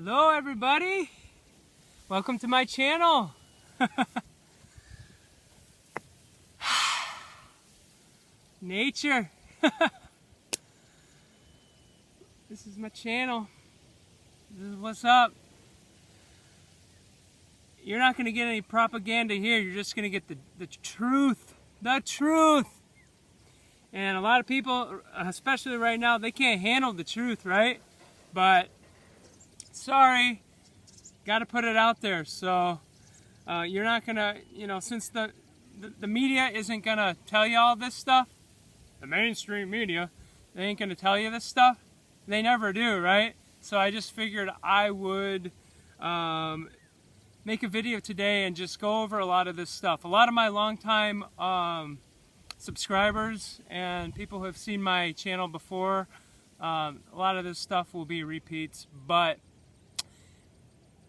Hello everybody, welcome to my channel. Nature. This is my channel. This is what's up. You're not going to get any propaganda here, you're just going to get the truth. The truth. And a lot of people, especially right now, they can't handle the truth, right? But sorry, got to put it out there. So you're not gonna, since the media isn't gonna tell you all this stuff, the mainstream media, they ain't gonna tell you this stuff. They never do, right? So I just figured I would make a video today and just go over a lot of this stuff. A lot of my longtime subscribers and people who have seen my channel before, a lot of this stuff will be repeats, but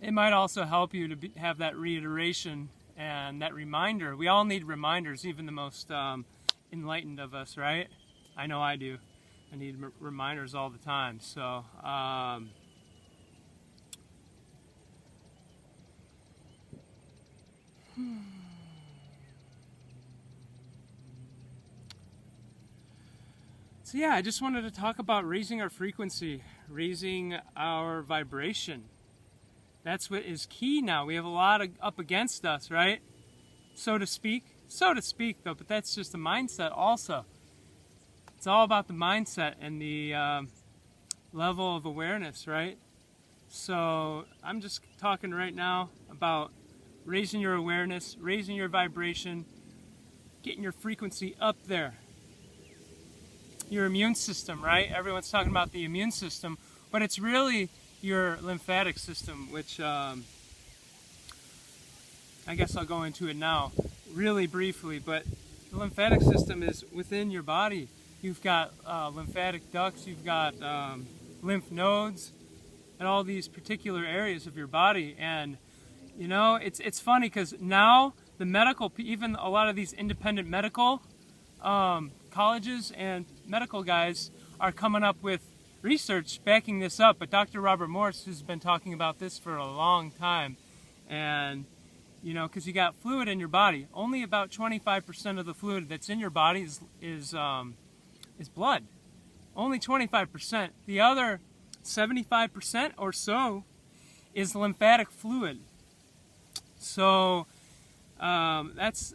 it might also help you to have that reiteration and that reminder. We all need reminders, even the most enlightened of us, right? I know I do. I need reminders all the time. So, so yeah, I just wanted to talk about raising our frequency, raising our vibration. That's what is key now. We have a lot up against us, right? So to speak. So to speak, though, but that's just a mindset also. It's all about the mindset and the level of awareness, right? So I'm just talking right now about raising your awareness, raising your vibration, getting your frequency up there. Your immune system, right? Everyone's talking about the immune system, but it's really your lymphatic system, which I guess I'll go into it now really briefly, but the lymphatic system is within your body. You've got lymphatic ducts, you've got lymph nodes, and all these particular areas of your body. And it's funny because now the medical, even a lot of these independent medical colleges and medical guys are coming up with research backing this up, but Dr. Robert Morse has been talking about this for a long time. And because you got fluid in your body, only about 25% of the fluid that's in your body is blood. Only 25%. The other 75% or so is lymphatic fluid. So that's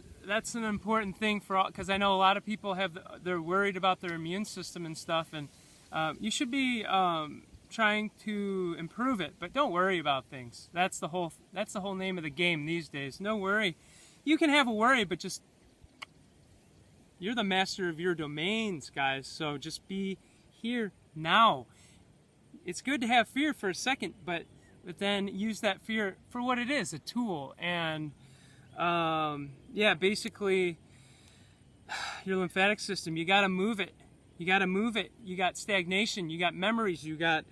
an important thing for all, because I know a lot of people they're worried about their immune system and stuff, and you should be trying to improve it, but don't worry about things. That's the whole name of the game these days. No worry. You can have a worry, but just you're the master of your domains, guys. So just be here now. It's good to have fear for a second, but then use that fear for what it is, a tool. And yeah, basically your lymphatic system, you got to move it. You got to move it. You got stagnation. You got memories. You got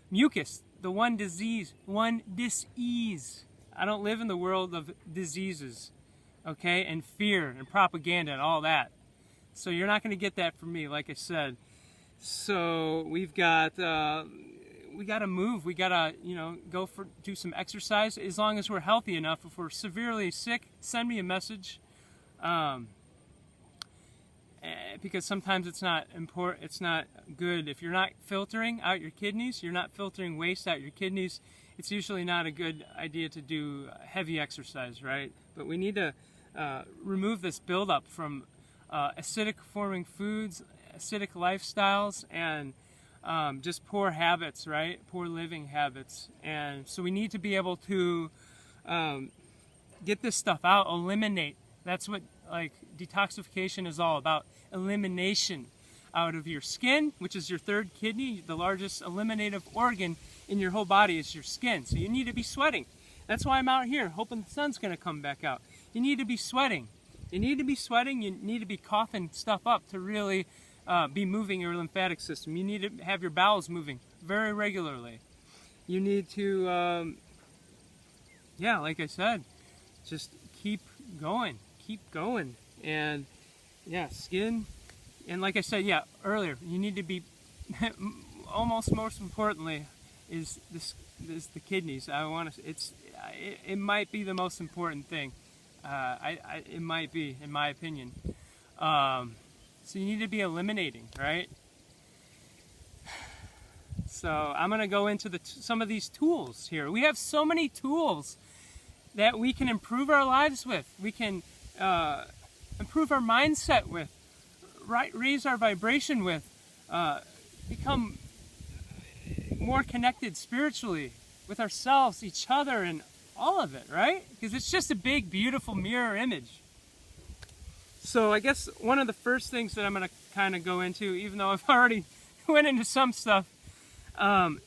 mucus. The one disease. One dis-ease. I don't live in the world of diseases, okay, and fear and propaganda and all that. So you're not going to get that from me, like I said. So we've got we got to move. We got to do some exercise as long as we're healthy enough. If we're severely sick, send me a message. Because sometimes it's not good. If you're not filtering out your kidneys, you're not filtering waste out your kidneys, it's usually not a good idea to do heavy exercise, right? But we need to remove this buildup from acidic forming foods, acidic lifestyles, and just poor habits, right? Poor living habits. And so we need to be able to get this stuff out, eliminate. That's what detoxification is all about. Elimination out of your skin, which is your third kidney. The largest eliminative organ in your whole body is your skin. So you need to be sweating. That's why I'm out here hoping the sun's going to come back out. You need to be sweating. You need to be sweating. You need to be coughing stuff up to really be moving your lymphatic system. You need to have your bowels moving very regularly. You need to, yeah, like I said, just keep going. Keep going. And yeah, skin, and like I said, yeah, earlier, you need to be almost most importantly, is the kidneys. It might be the most important thing. It might be, in my opinion. So you need to be eliminating, right? So I'm going to go into some of these tools here. We have so many tools that we can improve our lives with. We can improve our mindset with, raise our vibration with, become more connected spiritually with ourselves, each other, and all of it, right? Because it's just a big, beautiful mirror image. So I guess one of the first things that I'm going to kind of go into, even though I've already went into some stuff,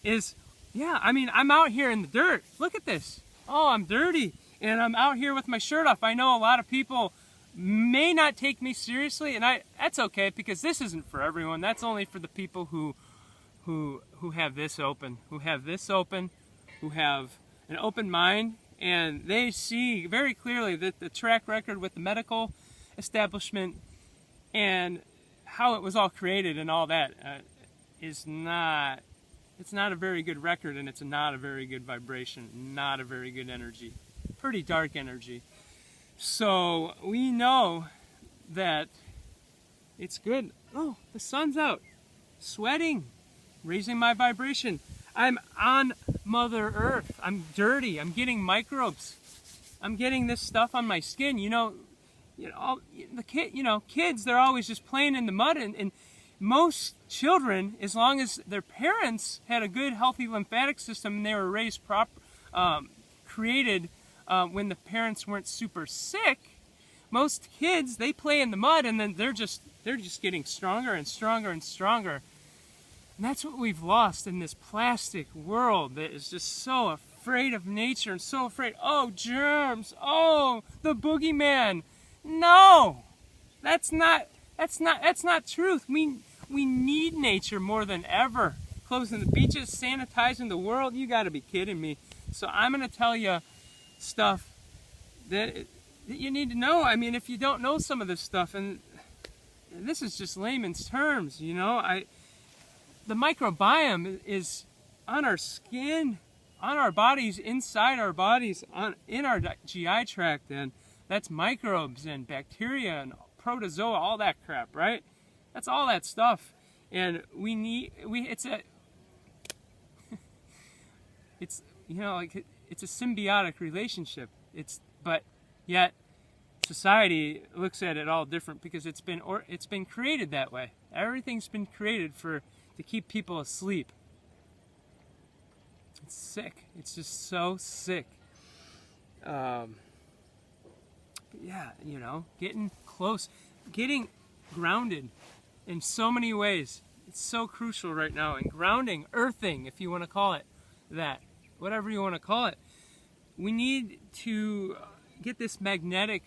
is, yeah, I mean, I'm out here in the dirt. Look at this. Oh, I'm dirty. And I'm out here with my shirt off. I know a lot of people may not take me seriously, and that's okay, because this isn't for everyone. That's only for the people who have this open, who have an open mind, and they see very clearly that the track record with the medical establishment and how it was all created and all that it's not a very good record, and it's not a very good vibration, not a very good energy, pretty dark energy. So we know that it's good. Oh, the sun's out, sweating, raising my vibration. I'm on Mother Earth. I'm dirty. I'm getting microbes. I'm getting this stuff on my skin. Kids, they're always just playing in the mud, and most children, as long as their parents had a good, healthy lymphatic system and they were raised created when the parents weren't super sick, most kids, they play in the mud, and then they're just getting stronger and stronger and stronger. And that's what we've lost in this plastic world that is just so afraid of nature and so afraid, oh, germs, oh, the boogeyman. No, that's not truth. We need nature more than ever. Closing the beaches, sanitizing the world, you gotta be kidding me. So I'm gonna tell you stuff that you need to know. I mean, if you don't know some of this stuff, and this is just layman's terms, the microbiome is on our skin, on our bodies, inside our bodies, in our GI tract, and that's microbes and bacteria and protozoa, all that crap, right? That's all that stuff. And it's a symbiotic relationship. But yet society looks at it all different, because it's been created that way. Everything's been created to keep people asleep. It's sick. It's just so sick. Yeah, getting close, getting grounded in so many ways. It's so crucial right now. And grounding, earthing, if you want to call it that, whatever you want to call it. We need to get this magnetic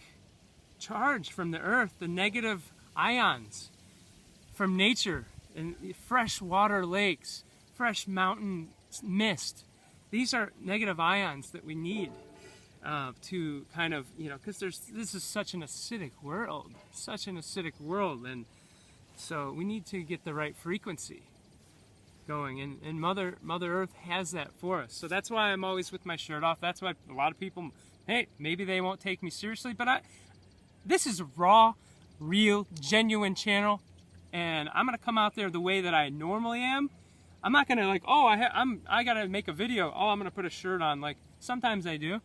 charge from the earth, the negative ions from nature, and fresh water lakes, fresh mountain mist. These are negative ions that we need to kind of, because this is such an acidic world, and so we need to get the right frequency going, and Mother Earth has that for us. So that's why I'm always with my shirt off. That's why a lot of people, hey, maybe they won't take me seriously, but this is a raw, real, genuine channel, and I'm gonna come out there the way that I normally am. I'm not gonna I gotta make a video. Oh, I'm gonna put a shirt on. Like sometimes I do,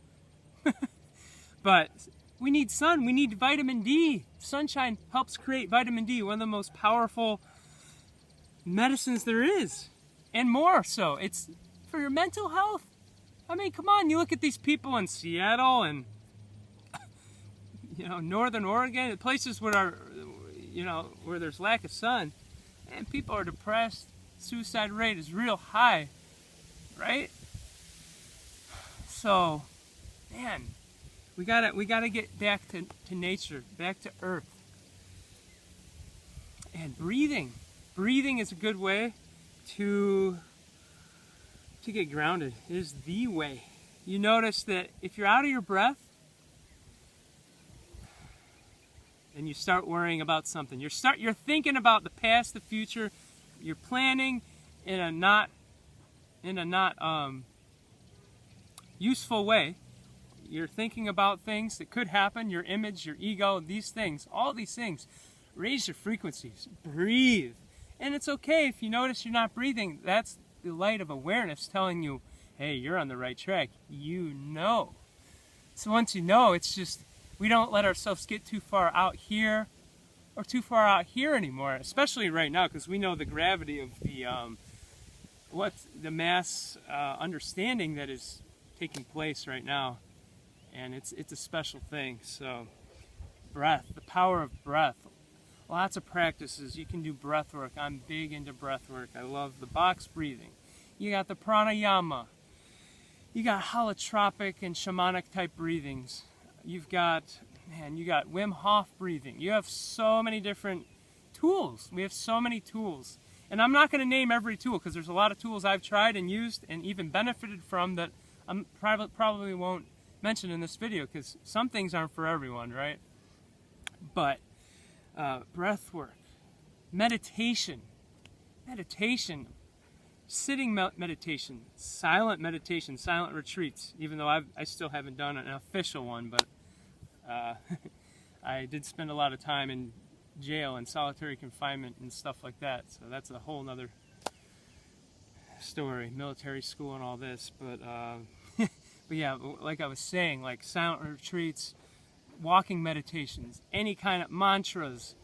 but we need sun. We need vitamin D. Sunshine helps create vitamin D, one of the most powerful medicines there is, and more so, it's for your mental health. I mean, come on, you look at these people in Seattle and Northern Oregon, places where where there's lack of sun, and people are depressed. Suicide rate is real high, right? So, man, we gotta get back to nature, back to earth. And breathing is a good way to get grounded. It is the way. You notice that if you're out of your breath and you start worrying about something, you're thinking about the past, the future, you're planning in a not in a not useful way. You're thinking about things that could happen, your image, your ego, these things, all these things. Raise your frequencies. Breathe. And it's okay if you notice you're not breathing. That's the light of awareness telling you, hey, you're on the right track. You know. So once you know, it's just, we don't let ourselves get too far out here or too far out here anymore, especially right now, because we know the gravity of the mass understanding that is taking place right now. And it's a special thing. So breath, the power of breath. Lots of practices. You can do breath work. I'm big into breath work. I love the box breathing. You got the pranayama. You got holotropic and shamanic type breathings. You've got, man, you got Wim Hof breathing. You have so many different tools. We have so many tools. And I'm not going to name every tool because there's a lot of tools I've tried and used and even benefited from that I probably won't mention in this video because some things aren't for everyone, right? But breath work, meditation, sitting meditation, silent retreats, even though I still haven't done an official one, but I did spend a lot of time in jail and solitary confinement and stuff like that, so that's a whole nother story, military school and all this, but yeah, like I was saying, like silent retreats, walking meditations, any kind of mantras,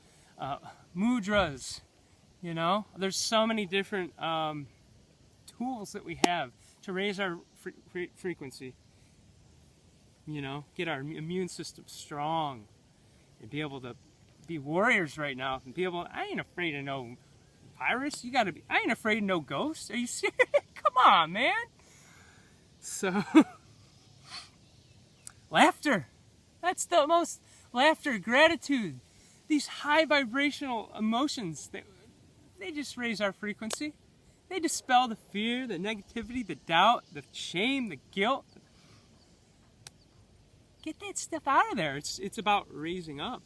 mudras, you know, there's so many different tools that we have to raise our frequency, you know, get our immune system strong and be able to be warriors right now and be able, I ain't afraid of no virus, you gotta be, I ain't afraid of no ghosts, are you serious? Come on, man. So laughter, that's the most, laughter, gratitude, these high vibrational emotions, they just raise our frequency. They dispel the fear, the negativity, the doubt, the shame, the guilt. Get that stuff out of there. It's about raising up.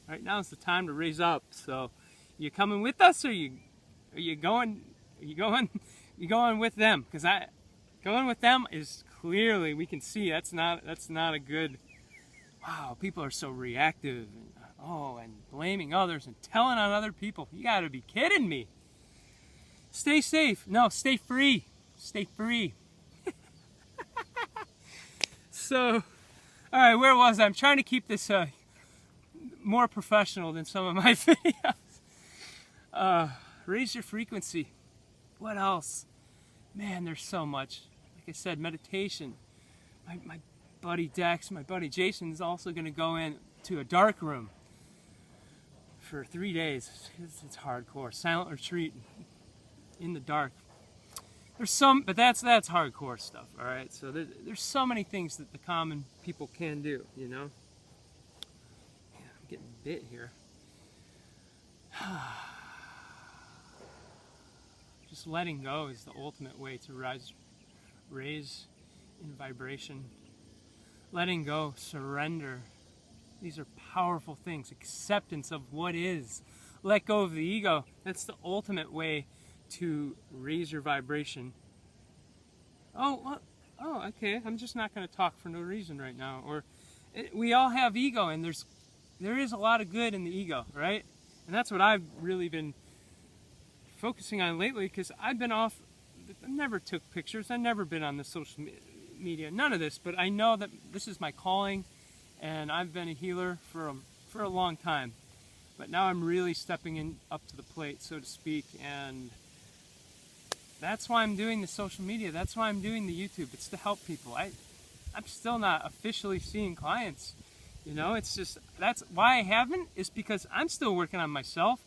Right now is the time to raise up. So, you coming with us, or you going with them? Because going with them is clearly, we can see that's not a good. Wow, people are so reactive and blaming others and telling on other people. You got to be kidding me. Stay safe. No, stay free. Stay free. So, all right, where was I? I'm trying to keep this more professional than some of my videos. Raise your frequency. What else? Man, there's so much. Like I said, meditation. My buddy Dex, my buddy Jason is also going to go into a dark room for 3 days. It's hardcore. Silent retreat in the dark. There's some, but that's hardcore stuff, all right? So there's so many things that the common people can do, you know? Yeah, I'm getting bit here. Just letting go is the ultimate way to raise in vibration. Letting go, surrender. These are powerful things. Acceptance of what is. Let go of the ego. That's the ultimate way to raise your vibration. Oh, okay. I'm just not going to talk for no reason right now. We all have ego, and there is a lot of good in the ego, right? And that's what I've really been focusing on lately, because I've been off. I never took pictures. I've never been on the social media. None of this. But I know that this is my calling, and I've been a healer for a long time. But now I'm really stepping up to the plate, so to speak, and that's why I'm doing the social media. That's why I'm doing the YouTube. It's to help people. I'm still not officially seeing clients. You know, it's just, that's why I haven't, is because I'm still working on myself.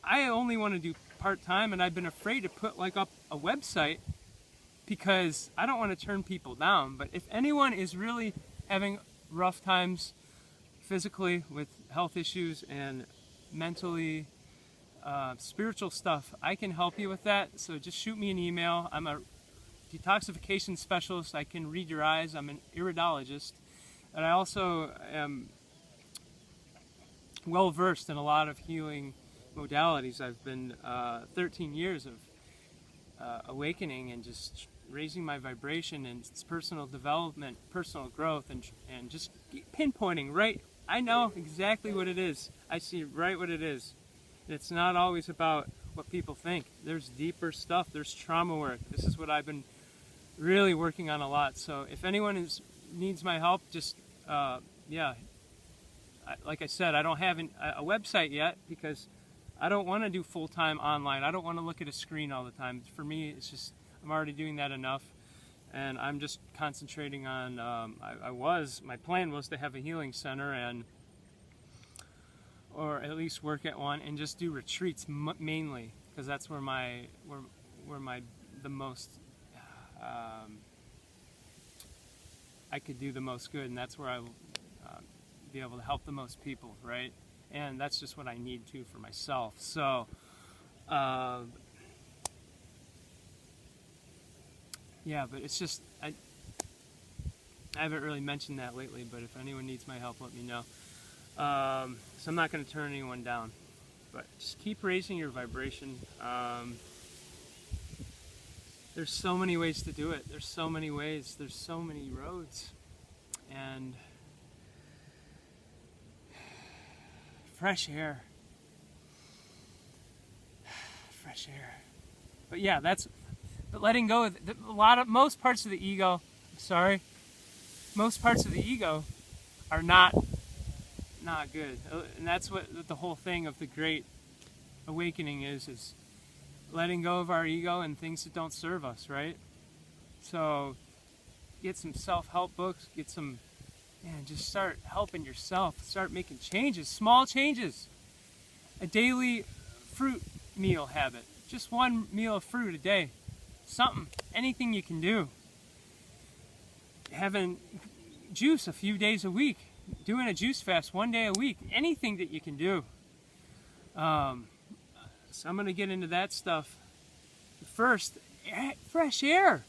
I only want to do part-time, and I've been afraid to put up a website because I don't want to turn people down. But if anyone is really having rough times physically with health issues and mentally, spiritual stuff, I can help you with that. So just shoot me an email. I'm a detoxification specialist. I can read your eyes. I'm an iridologist, and I also am well versed in a lot of healing modalities. I've been 13 years of awakening and just raising my vibration, and it's personal development, personal growth, and just pinpointing right. I know exactly what it is. I see right what it is. It's not always about what people think. There's deeper stuff. There's trauma work. This is what I've been really working on a lot. So if anyone needs my help, just like I said, I don't have a website yet because I don't want to do full-time online. I don't want to look at a screen all the time. For me, it's just I'm already doing that enough, and I'm just concentrating on. My plan was to have a healing center or at least work at one, and just do retreats mainly, because that's where the most I could do the most good, and that's where I will be able to help the most people, right? And that's just what I need to for myself. So yeah, but it's just I haven't really mentioned that lately, but if anyone needs my help, let me know. So I'm not going to turn anyone down, but just keep raising your vibration. There's so many ways to do it. There's so many ways. There's so many roads. And fresh air. Fresh air. But yeah, but letting go of most parts of the ego, most parts of the ego are not good. And that's what the whole thing of the Great Awakening is letting go of our ego and things that don't serve us, right? So get some self-help books, just start helping yourself, start making changes, small changes. A daily fruit meal habit, just one meal of fruit a day, anything you can do. Having juice a few days a week, doing a juice fast 1 day a week, anything that you can do. So I'm going to get into that stuff. First, fresh air.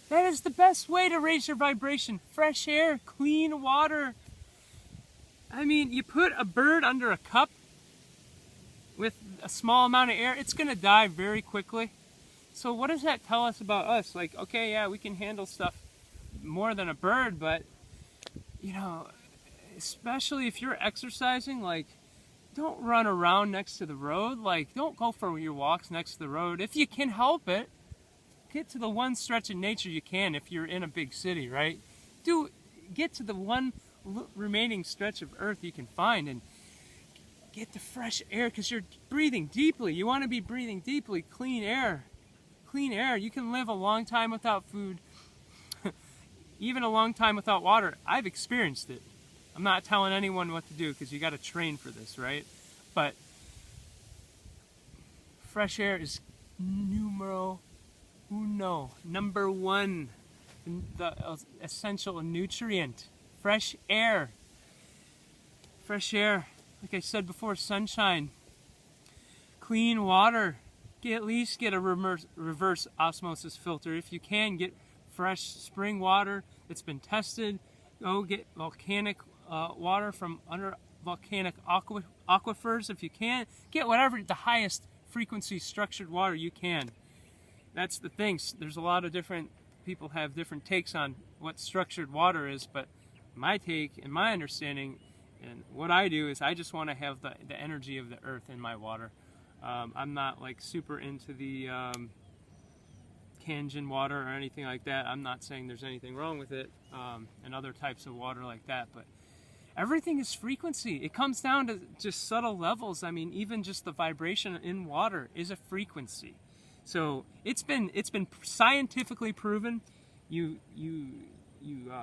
That is the best way to raise your vibration. Fresh air, clean water. I mean, you put a bird under a cup with a small amount of air, it's going to die very quickly. So what does that tell us about us? Like, okay, yeah, we can handle stuff more than a bird, but, especially if you're exercising, like, don't run around next to the road. Like, don't go for your walks next to the road. If you can help it, get to the one stretch of nature you can if you're in a big city, right? Get to the one remaining stretch of earth you can find and get the fresh air, because you're breathing deeply. You want to be breathing deeply. Clean air. Clean air. You can live a long time without food, even a long time without water. I've experienced it. I'm not telling anyone what to do because you got to train for this, right? But fresh air is numero uno, number one, the essential nutrient. Fresh air. Fresh air. Like I said before, sunshine. Clean water. At least get a reverse osmosis filter. If you can, get fresh spring water that's been tested. Go get volcanic water from under volcanic aquifers if you can. Get whatever the highest frequency structured water you can. That's the thing. There's a lot of different people have different takes on what structured water is, but my take and my understanding and what I do is I just want to have the energy of the earth in my water. I'm not like super into the Kangen water or anything like that. I'm not saying there's anything wrong with it and other types of water like that, but everything is frequency. It comes down to just subtle levels. I mean, even just the vibration in water is a frequency. So it's been scientifically proven. You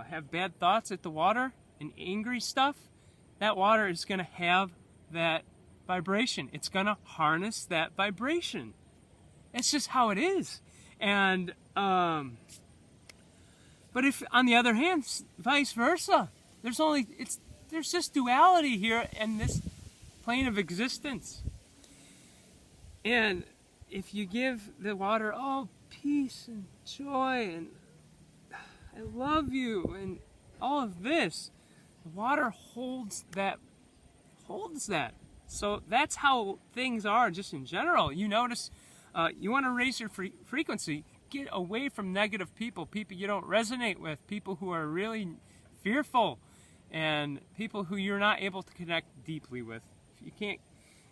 have bad thoughts at the water and angry stuff, that water is going to have that vibration. It's going to harness that vibration. It's just how it is. And but if on the other hand, vice versa, there's just duality here in this plane of existence. And if you give the water, peace and joy and I love you and all of this, the water holds that So that's how things are just in general. You notice, you want to raise your frequency, get away from negative people, people you don't resonate with, people who are really fearful, and people who you're not able to connect deeply with. You can't,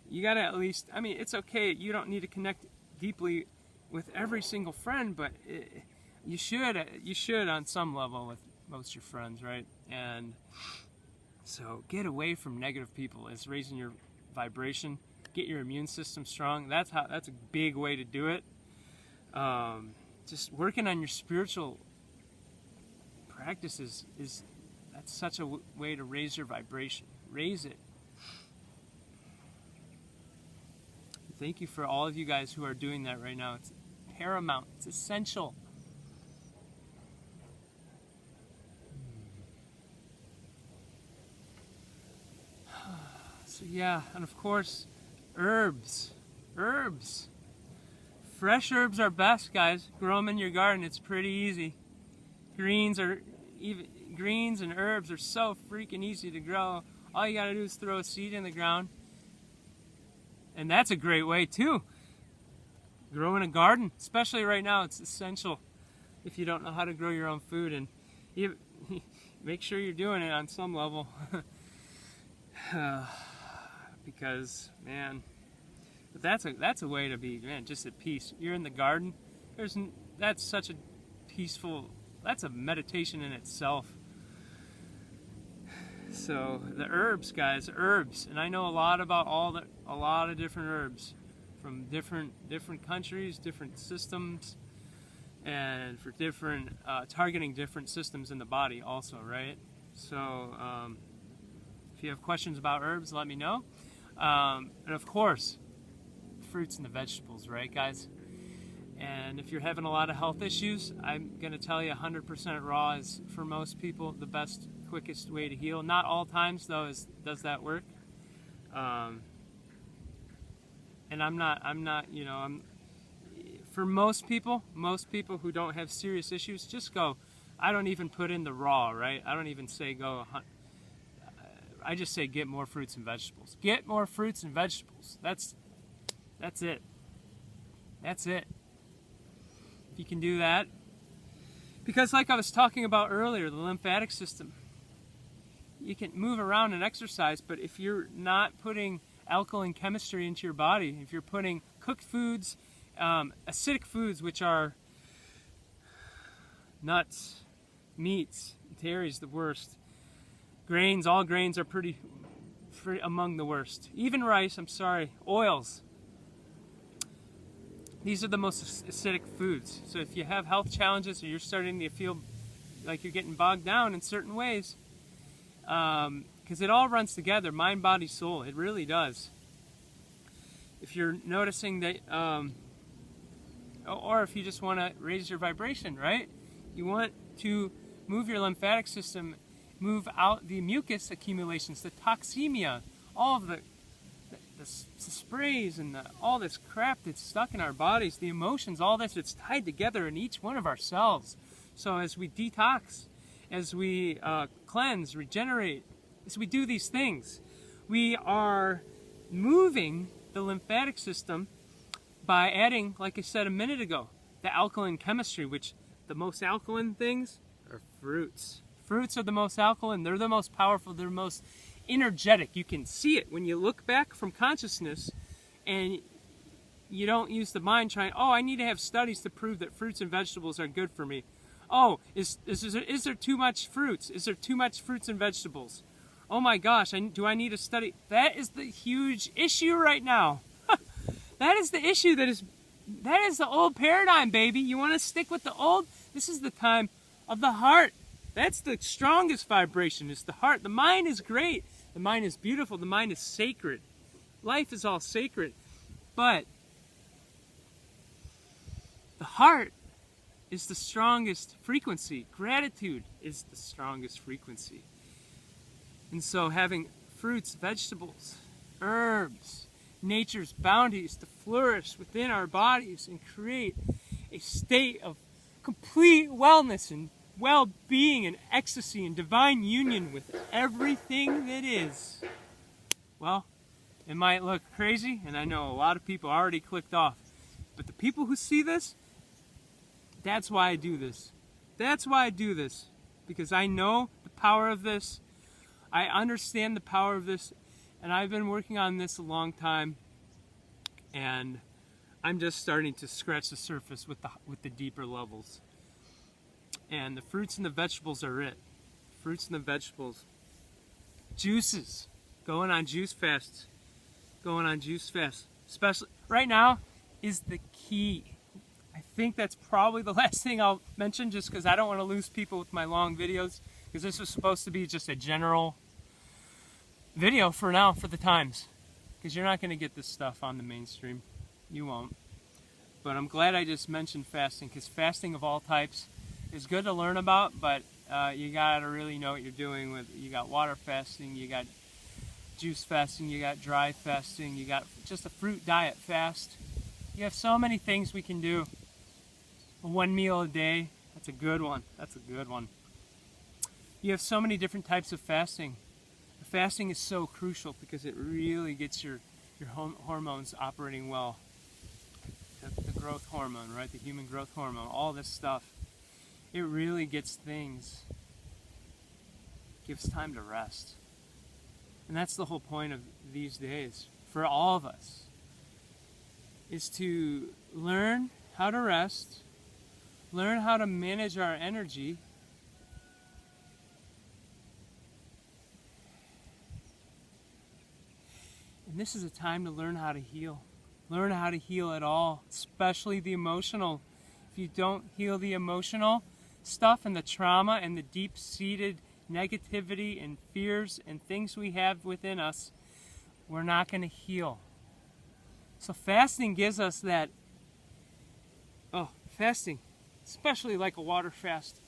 you gotta at least, I mean, it's okay, you don't need to connect deeply with every single friend, but you should on some level with most of your friends, right? And so get away from negative people. It's raising your vibration, get your immune system strong. That's a big way to do it. Just working on your spiritual practices that's such a way to raise your vibration. Raise it. Thank you for all of you guys who are doing that right now. It's paramount. It's essential. So yeah, and of course, herbs. Herbs. Fresh herbs are best, guys. Grow them in your garden. It's pretty easy. Greens and herbs are so freaking easy to grow. All you gotta do is throw a seed in the ground. And that's a great way too. Grow in a garden, especially right now. It's essential if you don't know how to grow your own food, and you make sure you're doing it on some level. Because, man, but that's a way to be, man, just at peace. You're in the garden. That's such a peaceful. That's a meditation in itself. So the herbs, guys, herbs, and I know a lot about a lot of different herbs from different countries, different systems, and for different targeting different systems in the body, also, right? So if you have questions about herbs, let me know. And of course, fruits and the vegetables, right, guys? And if you're having a lot of health issues, I'm going to tell you 100% raw is, for most people, the best, quickest way to heal. Not all times, though, does that work. And for most people who don't have serious issues, just go. I don't even put in the raw, right? I don't even say go. I just say get more fruits and vegetables. Get more fruits and vegetables. That's it. That's it. If you can do that. Because like I was talking about earlier, the lymphatic system. You can move around and exercise, but if you're not putting alkaline chemistry into your body, if you're putting cooked foods, acidic foods, which are nuts, meats, dairy's the worst. Grains, all grains are pretty among the worst. Even rice, I'm sorry, oils. These are the most acidic foods. So if you have health challenges or you're starting to feel like you're getting bogged down in certain ways, because it all runs together, mind, body, soul. It really does. If you're noticing that, or if you just want to raise your vibration, right? You want to move your lymphatic system, move out the mucus accumulations, the toxemia, all of the sprays and all this crap that's stuck in our bodies, the emotions, all this, it's tied together in each one of our cells. So as we detox, as we cleanse, regenerate, as we do these things, we are moving the lymphatic system by adding, like I said a minute ago, the alkaline chemistry, which the most alkaline things are fruits. Fruits are the most alkaline, they're the most powerful, they're the most energetic. You can see it when you look back from consciousness and you don't use the mind trying, oh, I need to have studies to prove that fruits and vegetables are good for me. Oh, is there too much fruits? Is there too much fruits and vegetables? Oh my gosh, do I need a study? That is the huge issue right now. That is the issue that is the old paradigm, baby. You want to stick with the old? This is the time of the heart. That's the strongest vibration, is the heart. The mind is great. The mind is beautiful. The mind is sacred. Life is all sacred. But the heart is the strongest frequency. Gratitude is the strongest frequency. And so having fruits, vegetables, herbs, nature's bounties to flourish within our bodies and create a state of complete wellness and well-being and ecstasy and divine union with everything that is. Well, It might look crazy, and I know a lot of people already clicked off. But the people who see this, that's why I do this. That's why I do this. Because I know the power of this. I understand the power of this. And I've been working on this a long time. And I'm just starting to scratch the surface with the deeper levels. And the fruits and the vegetables are it. Fruits and the vegetables. Juices. Going on juice fasts. Going on juice fasts. Especially right now is the key. I think that's probably the last thing I'll mention, just because I don't want to lose people with my long videos, because this was supposed to be just a general video for now, for the times, because you're not going to get this stuff on the mainstream. You won't. But I'm glad I just mentioned fasting, because fasting of all types is good to learn about, but you got to really know what you're doing with. You got water fasting, you got juice fasting, you got dry fasting, you got just a fruit diet fast. You have so many things we can do. One meal a day, that's a good one. That's a good one. You have so many different types of fasting. The fasting is so crucial because it really gets your hormones operating well. The growth hormone, right? The human growth hormone, all this stuff. It really gets things, gives time to rest. And that's the whole point of these days for all of us, is to learn how to rest, learn how to manage our energy, and this is a time to learn how to heal. Learn how to heal it all, especially the emotional. If you don't heal the emotional stuff and the trauma and the deep-seated negativity and fears and things we have within us, we're not going to heal. So fasting gives us that, fasting, especially like a water fast,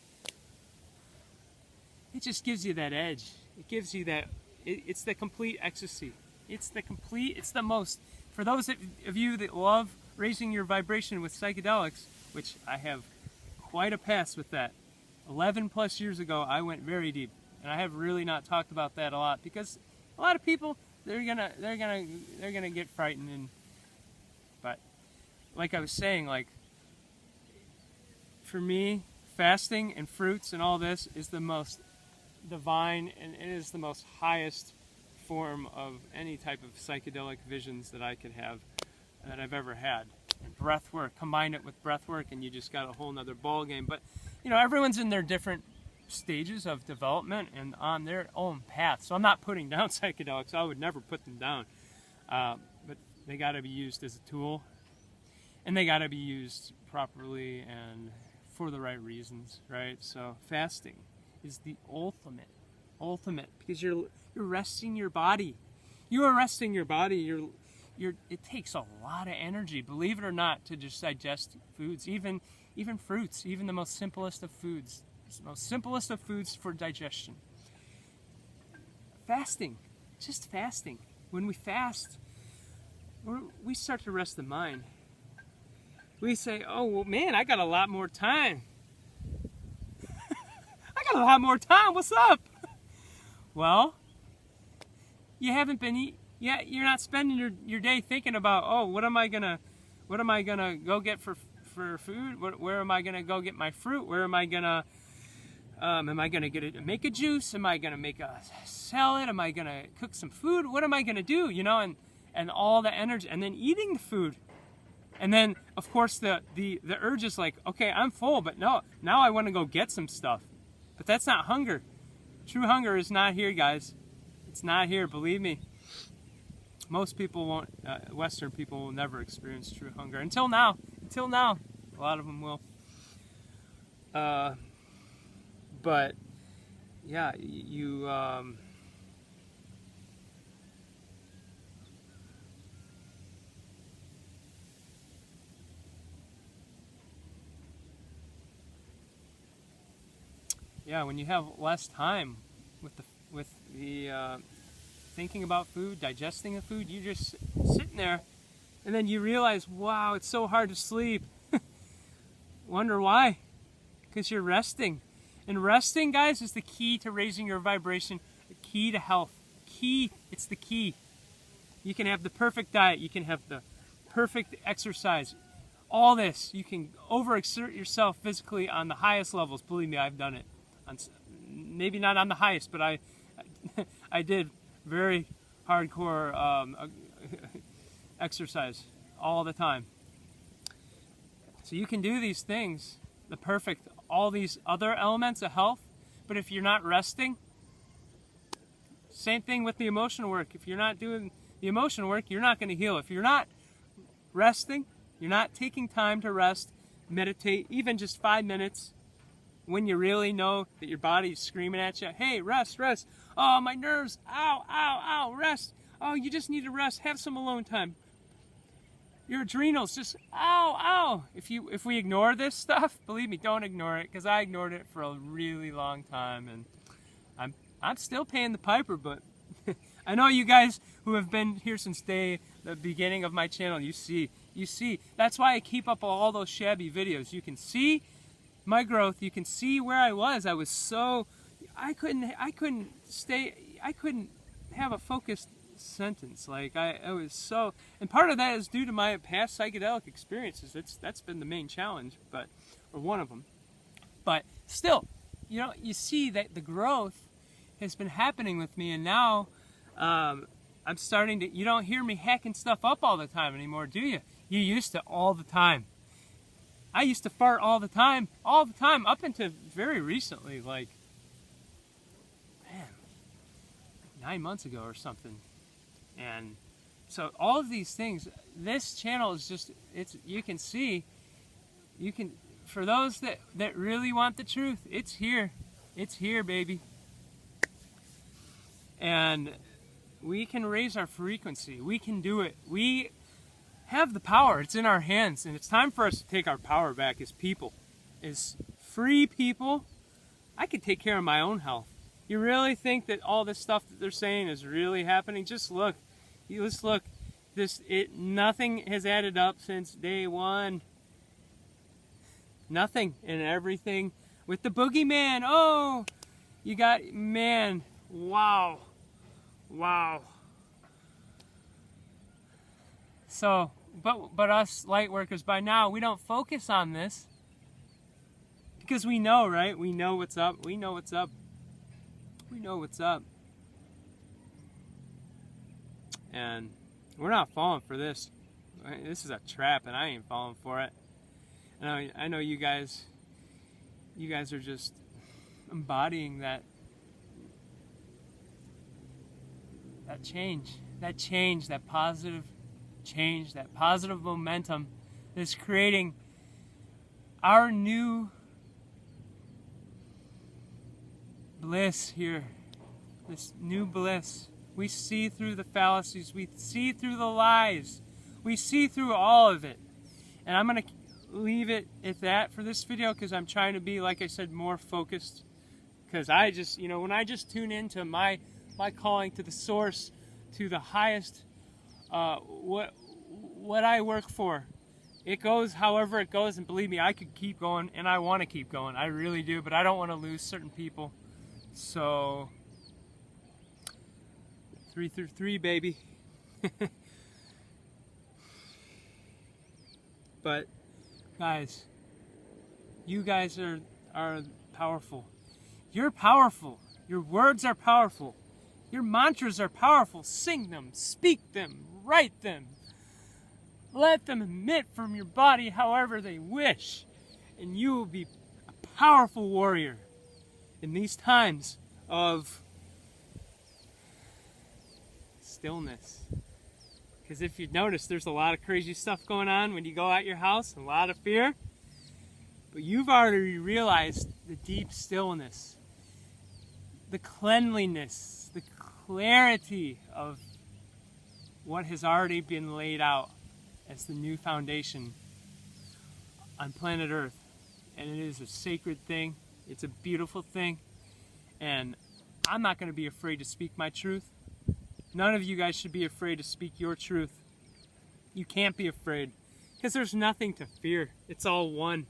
it just gives you that edge. It gives you that, it's the complete ecstasy. It's the most, for those of you that love raising your vibration with psychedelics, which I have quite a past with that. 11 plus years ago, I went very deep, and I have really not talked about that a lot because a lot of people, they're gonna get frightened. But like I was saying, like for me, fasting and fruits and all this is the most divine, and it is the most highest form of any type of psychedelic visions that I could have, that I've ever had. And breath work, combine it with breath work, and you just got a whole nother ball game. But you know, everyone's in their different stages of development and on their own path. So I'm not putting down psychedelics. I would never put them down. But they got to be used as a tool, and they got to be used properly and for the right reasons, right? So fasting is the ultimate, because you're resting your body. You are resting your body. It takes a lot of energy, believe it or not, to just digest foods, even fruits, even the most simplest of foods. The most simplest of foods for digestion. Fasting, just fasting. When we fast, we start to rest the mind. We say, oh, well, man, I got a lot more time. I got a lot more time, what's up? Well, you haven't been eating. Yeah, you're not spending your day thinking about, oh, what am I gonna go get for food? Where am I gonna go get my fruit? Where am I gonna make a juice? Am I gonna make a salad? Am I gonna cook some food? What am I gonna do? You know, and all the energy, and then eating the food, and then of course the urge is like, okay, I'm full, but no, now I want to go get some stuff. But that's not hunger. True hunger is not here, guys. It's not here, believe me. Most people won't, Western people will never experience true hunger. Until now, a lot of them will. But, yeah, you, yeah, when you have less time with the thinking about food, digesting the food, you're just sitting there, and then you realize, wow, it's so hard to sleep. Wonder why? Because you're resting. And resting, guys, is the key to raising your vibration, the key to health. It's the key. You can have the perfect diet. You can have the perfect exercise. All this, you can overexert yourself physically on the highest levels. Believe me, I've done it. Maybe not on the highest, but I did very hardcore exercise all the time. So you can do these things, the perfect, all these other elements of health, but if you're not resting, same thing with the emotional work. If you're not doing the emotional work, you're not going to heal. If you're not resting, you're not taking time to rest, meditate, even just 5 minutes, when you really know that your body's screaming at you, hey, rest, rest. Oh, my nerves, ow, ow, ow, rest. Oh, you just need to rest, have some alone time. Your adrenals, just ow, ow. If we ignore this stuff, believe me, don't ignore it, because I ignored it for a really long time, and I'm still paying the piper, but I know you guys who have been here since the beginning of my channel, you see. That's why I keep up all those shabby videos. You can see my growth. You can see where I was. I was so, I couldn't have a focused sentence. Like I was so, and part of that is due to my past psychedelic experiences. That's been the main challenge, or one of them. But still, you see that the growth has been happening with me, and now I'm starting to, you don't hear me hacking stuff up all the time anymore, do you? You used to all the time. I used to fart all the time, up until very recently, like 9 months ago or something. And so all of these things, this channel is just, you can see, for those that really want the truth, it's here, baby. And we can raise our frequency. We can do it. We have the power. It's in our hands. And it's time for us to take our power back as people. As free people. I can take care of my own health. You really think that all this stuff that they're saying is really happening? Just look. Let's look. Nothing has added up since day one. Nothing. And everything. With the boogeyman. Oh! You got, man. Wow. Wow. So, but us light workers, by now, we don't focus on this. Because we know, right? We know what's up. We know what's up. We know what's up. And we're not falling for this. This is a trap, and I ain't falling for it. And I know you guys are just embodying that change, that positive change, that positive momentum that's creating our new bliss here, this new bliss. We see through the fallacies, we see through the lies, we see through all of it. And I'm going to leave it at that for this video, because I'm trying to be, like I said, more focused. Because I just, when I just tune into my calling, to the source, to the highest, what I work for, it goes however it goes. And believe me, I could keep going, and I want to keep going. I really do, but I don't want to lose certain people. So 3 through 3, baby. But guys, you guys are powerful. You're powerful. Your words are powerful. Your mantras are powerful. Sing them, speak them, write them. Let them emit from your body however they wish, and you will be a powerful warrior in these times of stillness. Because if you've noticed, there's a lot of crazy stuff going on when you go out your house, a lot of fear. But you've already realized the deep stillness, the cleanliness, the clarity of what has already been laid out as the new foundation on planet Earth. And it is a sacred thing. It's a beautiful thing. And I'm not going to be afraid to speak my truth. None of you guys should be afraid to speak your truth. You can't be afraid, because there's nothing to fear. It's all one.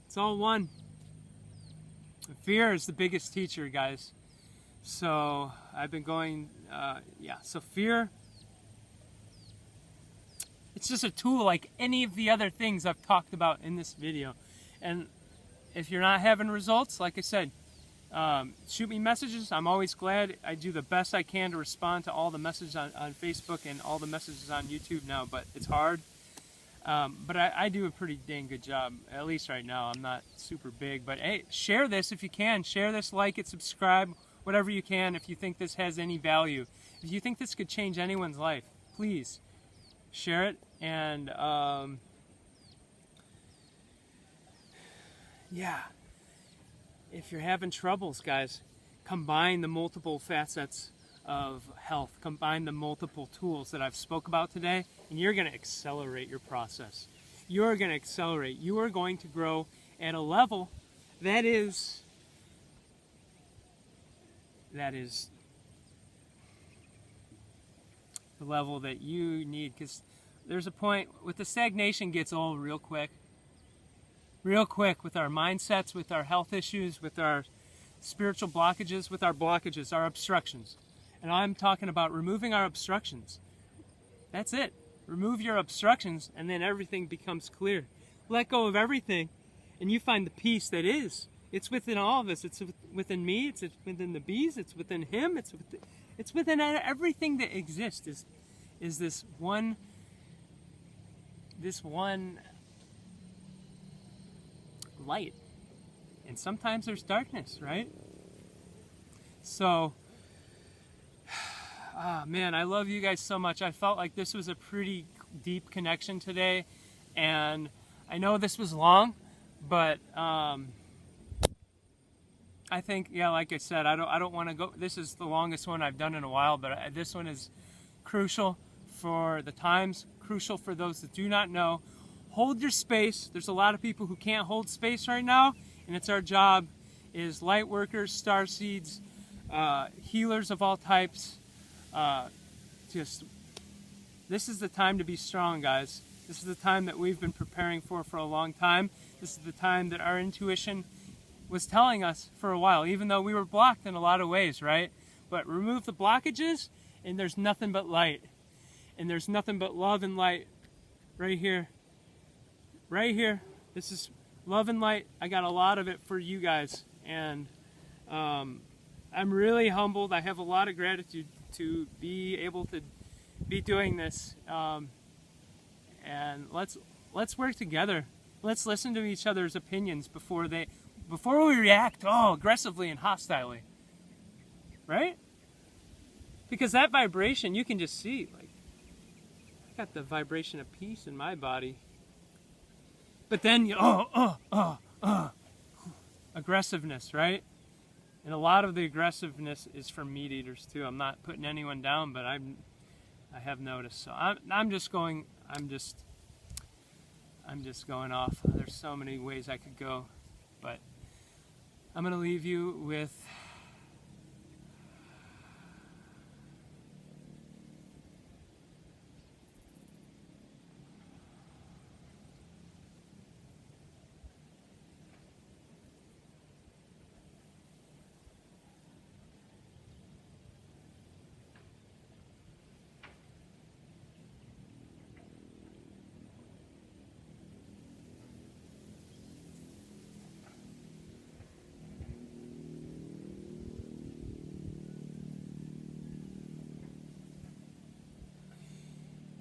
It's all one. Fear is the biggest teacher, guys. So I've been going, so fear It's just a tool like any of the other things I've talked about in this video. And if you're not having results, like I said, shoot me messages. I'm always glad. I do the best I can to respond to all the messages on Facebook and all the messages on YouTube now, but it's hard. But I do a pretty dang good job, at least right now. I'm not super big, but hey, share this if you can. Share this, like it, subscribe, whatever you can if you think this has any value. If you think this could change anyone's life, please share it. And yeah, if you're having troubles, guys, combine the multiple facets of health, combine the multiple tools that I've spoke about today, and you're going to accelerate your process. You're going to accelerate. You are going to grow at a level that is the level that you need, because there's a point with the stagnation gets old real quick with our mindsets, with our health issues, with our spiritual blockages, with our blockages, our obstructions. And I'm talking about removing our obstructions. That's it. Remove your obstructions, and then everything becomes clear. Let go of everything, and you find the peace that is. It's within all of us. It's within me. It's within the bees. It's within him. It's within everything that exists. Is this one light. And sometimes there's darkness, right? So, man, I love you guys so much. I felt like this was a pretty deep connection today, and I know this was long, but I think, yeah, like I said, I don't want to go. This is the longest one I've done in a while, but this one is crucial for the times, crucial for those that do not know. Hold your space. There's a lot of people who can't hold space right now, and it's our job as light workers, star seeds, healers of all types. This is the time to be strong, guys. This is the time that we've been preparing for a long time. This is the time that our intuition was telling us for a while, even though we were blocked in a lot of ways, right? But remove the blockages, and there's nothing but light. And there's nothing but love and light right here. Right here. This is love and light. I got a lot of it for you guys. And I'm really humbled. I have a lot of gratitude to be able to be doing this. And let's work together. Let's listen to each other's opinions before we react aggressively and hostilely. Right? Because that vibration, you can just see, like, I got the vibration of peace in my body. But then, aggressiveness, right? And a lot of the aggressiveness is from meat eaters too. I'm not putting anyone down, but I have noticed. So I'm just going off. There's so many ways I could go, but I'm going to leave you with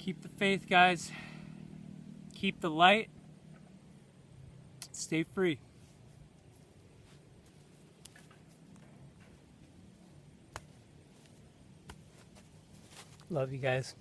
keep the faith, guys. Keep the light. Stay free. Love you guys.